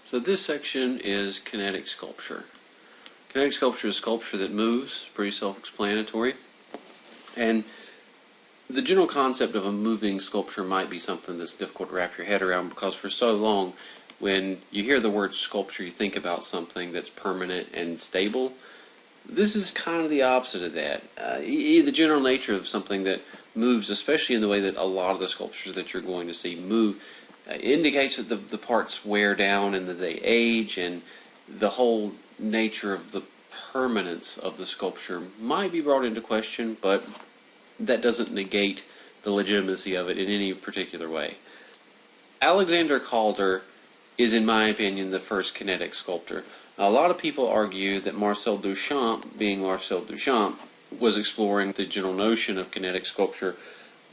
So this section is kinetic sculpture. Kinetic sculpture is sculpture that moves, pretty self-explanatory. And the general concept of a moving sculpture might be something that's difficult to wrap your head around, because for so long, when you hear the word sculpture, you think about something that's permanent and stable. This is kind of the opposite of that. The general nature of something that moves, especially in the way that a lot of the sculptures that you're going to see move, indicates that the parts wear down and that they age, and the whole nature of the permanence of the sculpture might be brought into question, but that doesn't negate the legitimacy of it in any particular way. Alexander Calder is, in my opinion, the first kinetic sculptor. Now, a lot of people argue that Marcel Duchamp, being Marcel Duchamp, was exploring the general notion of kinetic sculpture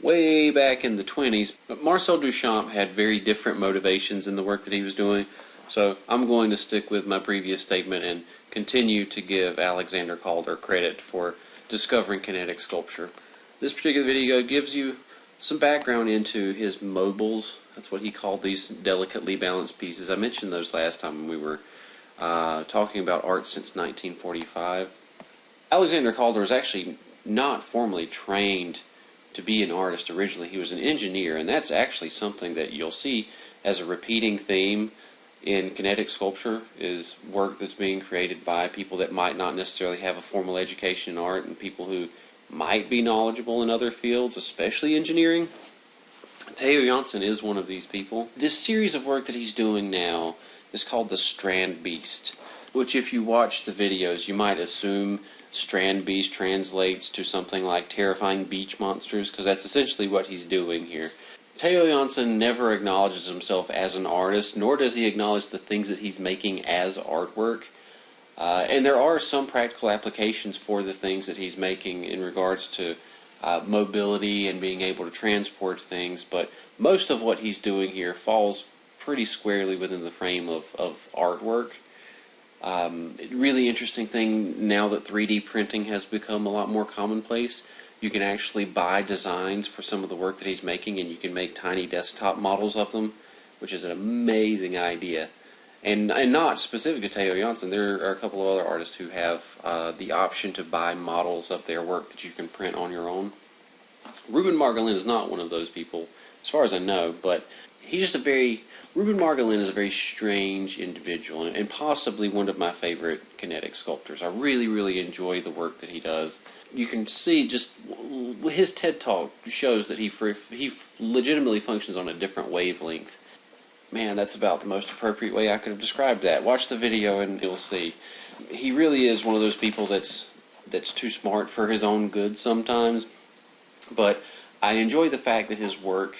way back in the 20s, but Marcel Duchamp had very different motivations in the work that he was doing, so I'm going to stick with my previous statement and continue to give Alexander Calder credit for discovering kinetic sculpture. This particular video gives you some background into his mobiles. That's what he called these delicately balanced pieces. I mentioned those last time when we were talking about art since 1945. Alexander Calder was actually not formally trained to be an artist originally. He was an engineer, and that's actually something that you'll see as a repeating theme in kinetic sculpture, is work that's being created by people that might not necessarily have a formal education in art, and people who might be knowledgeable in other fields, especially engineering. Theo Jansen is one of these people. This series of work that he's doing now is called the Strand Beast, which, if you watch the videos, you might assume Strand Beast translates to something like terrifying beach monsters, because that's essentially what he's doing here. Theo Jansen never acknowledges himself as an artist, nor does he acknowledge the things that he's making as artwork. And there are some practical applications for the things that he's making in regards to mobility and being able to transport things, but most of what he's doing here falls pretty squarely within the frame of artwork. Really interesting thing now that 3D printing has become a lot more commonplace. You can actually buy designs for some of the work that he's making, and you can make tiny desktop models of them, which is an amazing idea. And not specific to Theo Jansen, there are a couple of other artists who have the option to buy models of their work that you can print on your own. Ruben Margolin is not one of those people, as far as I know, but he's just Ruben Margolin is a very strange individual, and possibly one of my favorite kinetic sculptors. I really, really enjoy the work that he does. You can see just his TED Talk shows that he legitimately functions on a different wavelength. Man, that's about the most appropriate way I could have described that. Watch the video and you'll see. He really is one of those people that's too smart for his own good sometimes, but I enjoy the fact that his work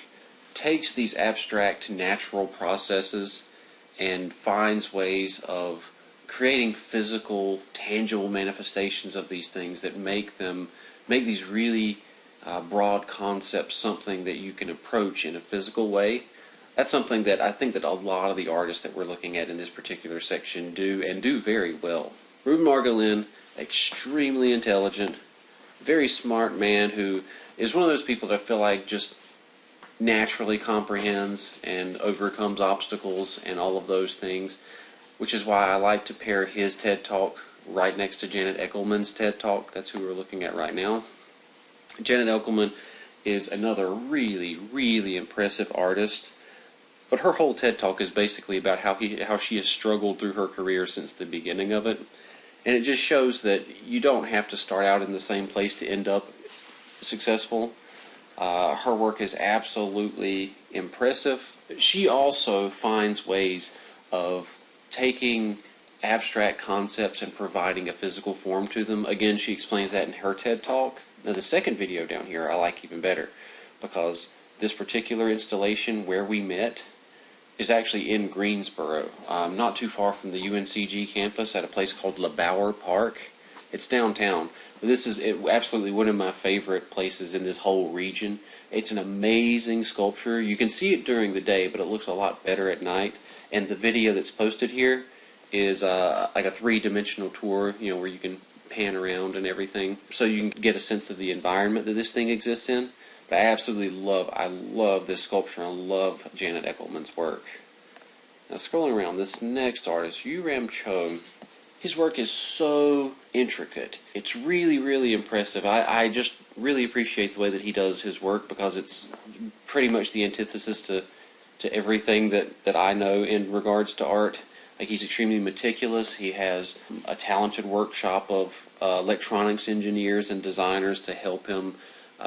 takes these abstract natural processes and finds ways of creating physical, tangible manifestations of these things that make these really broad concepts something that you can approach in a physical way. That's something that I think that a lot of the artists that we're looking at in this particular section do, and do very well. Ruben Margolin, extremely intelligent, very smart man who is one of those people that I feel like just naturally comprehends and overcomes obstacles and all of those things, which is why I like to pair his TED Talk right next to Janet Eckelman's TED Talk. That's who we're looking at right now. Janet Eckelman is another really, really impressive artist, but her whole TED Talk is basically about how she has struggled through her career since the beginning of it, and it just shows that you don't have to start out in the same place to end up successful. Her work is absolutely impressive. She also finds ways of taking abstract concepts and providing a physical form to them. Again, she explains that in her TED Talk. Now, the second video down here I like even better, because this particular installation, Where We Met, is actually in Greensboro, not too far from the UNCG campus, at a place called LeBauer Park. It's downtown. This is absolutely one of my favorite places in this whole region. It's an amazing sculpture. You can see it during the day, but it looks a lot better at night. And the video that's posted here is like a three-dimensional tour, where you can pan around and everything, so you can get a sense of the environment that this thing exists in. But I love this sculpture. I love Janet Eckelman's work. Now scrolling around, this next artist, Yu-Ram Cho, his work is so intricate. It's really, really impressive. I just really appreciate the way that he does his work, because it's pretty much the antithesis to everything that I know in regards to art. Like, he's extremely meticulous. He has a talented workshop of electronics engineers and designers to help him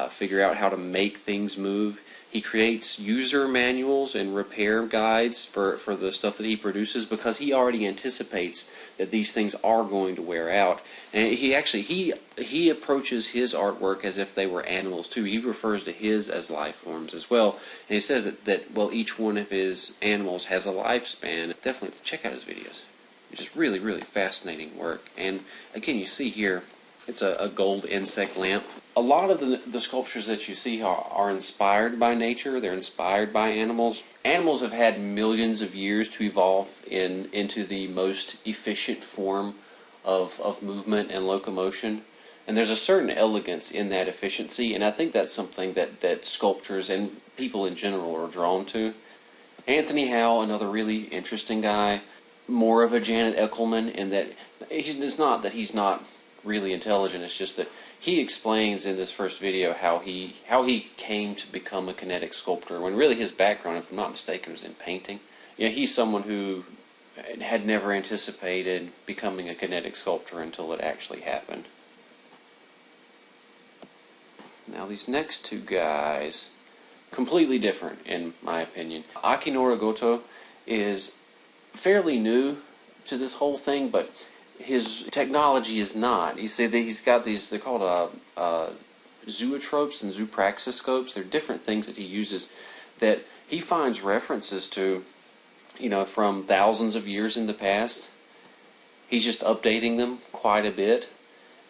figure out how to make things move. He creates user manuals and repair guides for the stuff that he produces, because he already anticipates that these things are going to wear out. And he approaches his artwork as if they were animals too. He refers to his as life forms as well. And he says that well, each one of his animals has a lifespan. Definitely check out his videos. It's just really, really fascinating work. And again, you see here, it's a gold insect lamp. A lot of the sculptures that you see are inspired by nature. They're inspired by animals. Animals have had millions of years to evolve into the most efficient form of movement and locomotion. And there's a certain elegance in that efficiency, and I think that's something that sculptors and people in general are drawn to. Anthony Howe, another really interesting guy, more of a Janet Eckelman, in that it's not that he's not really intelligent. It's just that he explains in this first video how he came to become a kinetic sculptor, when really his background, if I'm not mistaken, was in painting. You know, he's someone who had never anticipated becoming a kinetic sculptor until it actually happened. Now these next two guys, completely different in my opinion. Akinori Goto is fairly new to this whole thing, but his technology is not. You see that he's got these, they're called zoetropes and zoopraxiscopes. They're different things that he uses that he finds references to, you know, from thousands of years in the past. He's just updating them quite a bit.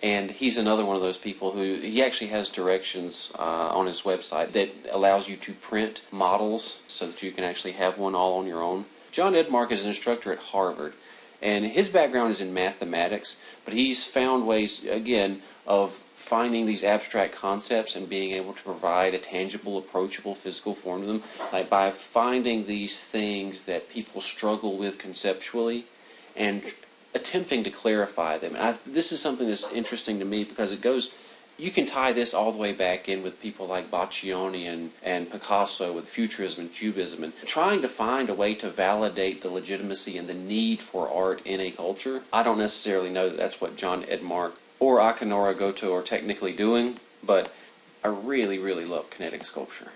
And he's another one of those people who, he actually has directions on his website that allows you to print models so that you can actually have one all on your own. John Edmark is an instructor at Harvard, and his background is in mathematics, but he's found ways, again, of finding these abstract concepts and being able to provide a tangible, approachable, physical form to them, like by finding these things that people struggle with conceptually and attempting to clarify them. And this is something that's interesting to me, because it goes, you can tie this all the way back in with people like Boccioni and Picasso, with Futurism and Cubism, and trying to find a way to validate the legitimacy and the need for art in a culture. I don't necessarily know that that's what John Edmark or Akinori Goto are technically doing, but I really, really love kinetic sculpture.